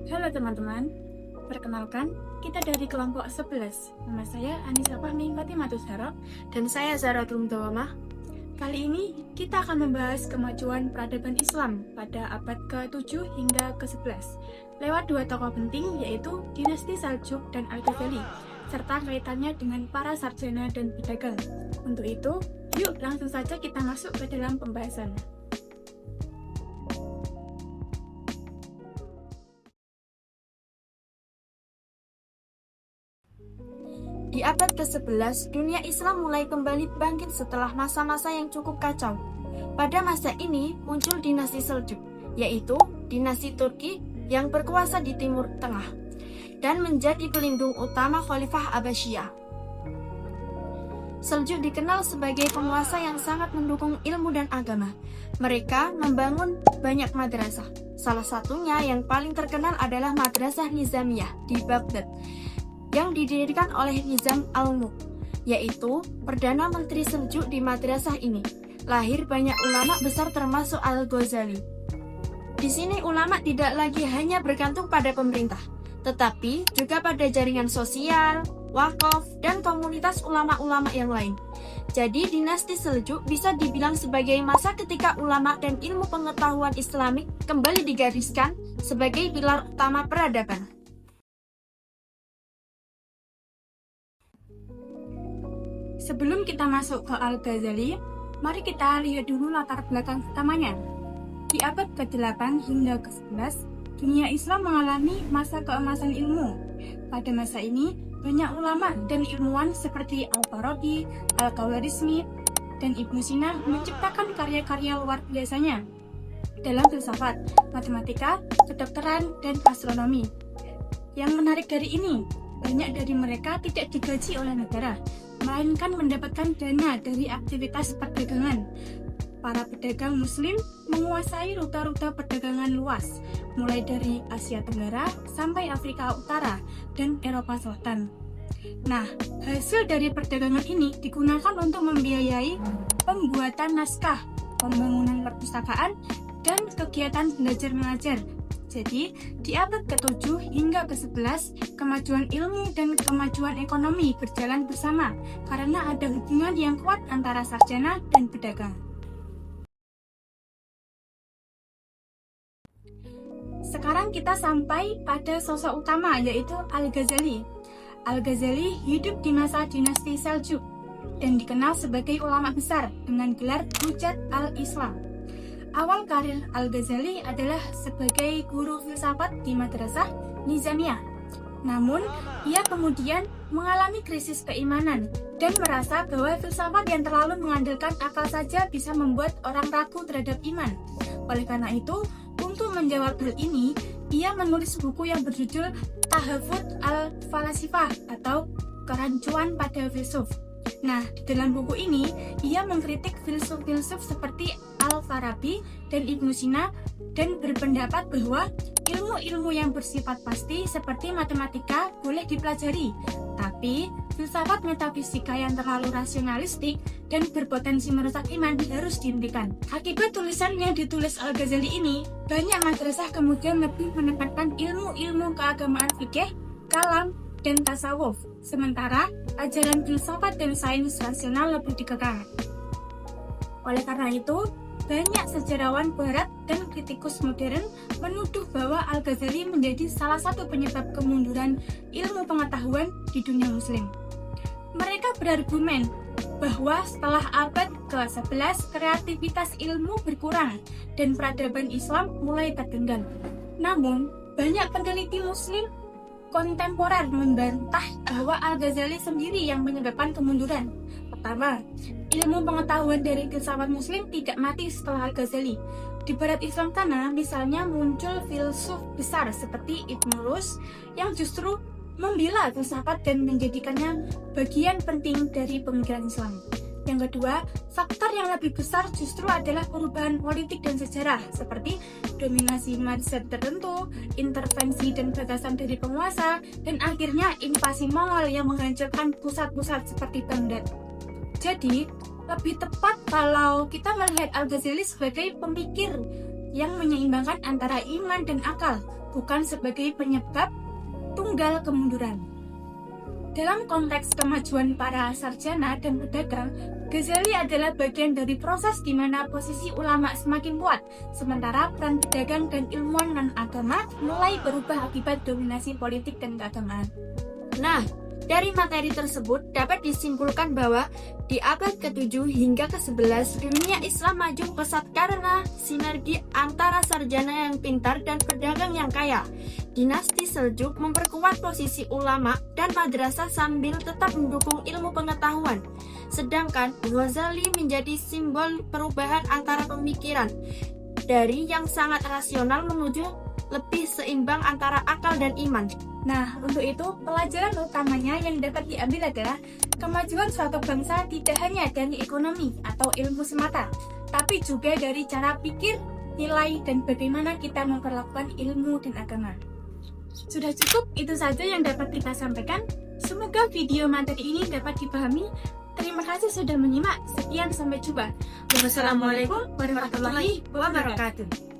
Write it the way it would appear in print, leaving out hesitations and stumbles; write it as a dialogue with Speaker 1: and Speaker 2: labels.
Speaker 1: Halo teman-teman, perkenalkan, kita dari kelompok 11. Nama saya Anissa Fahmi Fatimatus Harok.
Speaker 2: Dan saya Zaratul Mutawamah.
Speaker 1: Kali ini kita akan membahas kemajuan peradaban Islam pada abad ke-7 hingga ke-11 lewat dua tokoh penting, yaitu dinasti Saljuk dan Al-Ghazali, serta kaitannya dengan para sarjana dan pedagang. Untuk itu, yuk langsung saja kita masuk ke dalam pembahasan.
Speaker 2: Di abad ke-11, dunia Islam mulai kembali bangkit setelah masa-masa yang cukup kacau. Pada masa ini muncul dinasti Seljuk, yaitu dinasti Turki yang berkuasa di Timur Tengah dan menjadi pelindung utama Khalifah Abbasiyah. Seljuk dikenal sebagai penguasa yang sangat mendukung ilmu dan agama. Mereka membangun banyak madrasah. Salah satunya yang paling terkenal adalah Madrasah Nizamiyah di Baghdad, yang didirikan oleh Nizam al-Mulk, yaitu Perdana Menteri Seljuk. Di madrasah ini lahir banyak ulama besar termasuk Al-Ghazali. Di sini ulama tidak lagi hanya bergantung pada pemerintah, tetapi juga pada jaringan sosial, wakaf, dan komunitas ulama-ulama yang lain. Jadi dinasti Seljuk bisa dibilang sebagai masa ketika ulama dan ilmu pengetahuan Islamik kembali digariskan sebagai pilar utama peradaban.
Speaker 1: Sebelum kita masuk ke Al-Ghazali, mari kita lihat dulu latar belakang utamanya. Di abad ke-8 hingga ke-11, dunia Islam mengalami masa keemasan ilmu. Pada masa ini, banyak ulama dan ilmuwan seperti Al-Farabi, Al-Khawarizmi, dan Ibnu Sina menciptakan karya-karya luar biasanya dalam filsafat, matematika, kedokteran, dan astronomi. Yang menarik dari ini, banyak dari mereka tidak digaji oleh negara, melainkan mendapatkan dana dari aktivitas perdagangan. Para pedagang muslim menguasai rute-rute perdagangan luas, mulai dari Asia Tenggara sampai Afrika Utara dan Eropa Selatan. Nah, hasil dari perdagangan ini digunakan untuk membiayai pembuatan naskah, pembangunan perpustakaan, dan kegiatan belajar mengajar. Jadi, di abad ke-7 hingga ke-11, kemajuan ilmu dan kemajuan ekonomi berjalan bersama karena ada hubungan yang kuat antara sarjana dan pedagang. Sekarang kita sampai pada sosok utama, yaitu Al-Ghazali. Al-Ghazali hidup di masa dinasti Seljuk dan dikenal sebagai ulama besar dengan gelar Hujjat al-Islam. Awal karir Al-Ghazali adalah sebagai guru filsafat di Madrasah Nizamiyah. Namun, ia kemudian mengalami krisis keimanan dan merasa bahwa filsafat yang terlalu mengandalkan akal saja bisa membuat orang ragu terhadap iman. Oleh karena itu, untuk menjawab hal ini, ia menulis buku yang berjudul Tahafut al-Falasifah atau Kerancuan pada Filsuf. Nah, di dalam buku ini, ia mengkritik filsuf-filsuf seperti Al-Farabi dan Ibnu Sina dan berpendapat bahwa ilmu-ilmu yang bersifat pasti seperti matematika boleh dipelajari, tapi filsafat metafisika yang terlalu rasionalistik dan berpotensi merusak iman harus dihentikan. Akibat tulisan yang ditulis Al-Ghazali ini, banyak madrasah kemudian lebih menekankan ilmu-ilmu keagamaan fikih, kalam, dan tasawuf, sementara ajaran filsafat dan sains rasional lebih dikekang. Oleh karena itu, banyak sejarawan barat dan kritikus modern menuduh bahwa Al-Ghazali menjadi salah satu penyebab kemunduran ilmu pengetahuan di dunia muslim. Mereka berargumen bahwa setelah abad ke-11 kreativitas ilmu berkurang dan peradaban Islam mulai tertinggal. Namun, banyak peneliti muslim kontemporer membantah bahwa Al-Ghazali sendiri yang menyebabkan kemunduran. Pertama, ilmu pengetahuan dari filsafat muslim tidak mati setelah Al-Ghazali. Di barat Islam sana, misalnya muncul filsuf besar seperti Ibn Rus yang justru membela filsafat dan menjadikannya bagian penting dari pemikiran Islam. Yang kedua, faktor yang lebih besar justru adalah perubahan politik dan sejarah, seperti dominasi mazhab tertentu, intervensi dan batasan dari penguasa, dan akhirnya invasi Mongol yang menghancurkan pusat-pusat seperti Baghdad. Jadi, lebih tepat kalau kita melihat Al-Ghazali sebagai pemikir yang menyeimbangkan antara iman dan akal, bukan sebagai penyebab tunggal kemunduran. Dalam konteks kemajuan para sarjana dan pedagang, Ghazali adalah bagian dari proses di mana posisi ulama semakin kuat, sementara peran pedagang dan ilmuwan non-agama mulai berubah akibat dominasi politik dan keagamaan.
Speaker 2: Nah, dari materi tersebut dapat disimpulkan bahwa di abad ke-7 hingga ke-11 dunia Islam maju pesat karena sinergi antara sarjana yang pintar dan pedagang yang kaya. Dinasti Seljuk memperkuat posisi ulama dan madrasah sambil tetap mendukung ilmu pengetahuan. Sedangkan Ghazali menjadi simbol perubahan antara pemikiran dari yang sangat rasional menuju lebih seimbang antara akal dan iman.
Speaker 1: Nah, untuk itu pelajaran utamanya yang dapat diambil adalah kemajuan suatu bangsa tidak hanya dari ekonomi atau ilmu semata, tapi juga dari cara pikir, nilai, dan bagaimana kita memperlakukan ilmu dan agama. Sudah cukup, itu saja yang dapat kita sampaikan. Semoga video materi ini dapat dipahami. Terima kasih sudah menyimak. Sekian, sampai jumpa.
Speaker 2: Wassalamualaikum warahmatullahi wabarakatuh.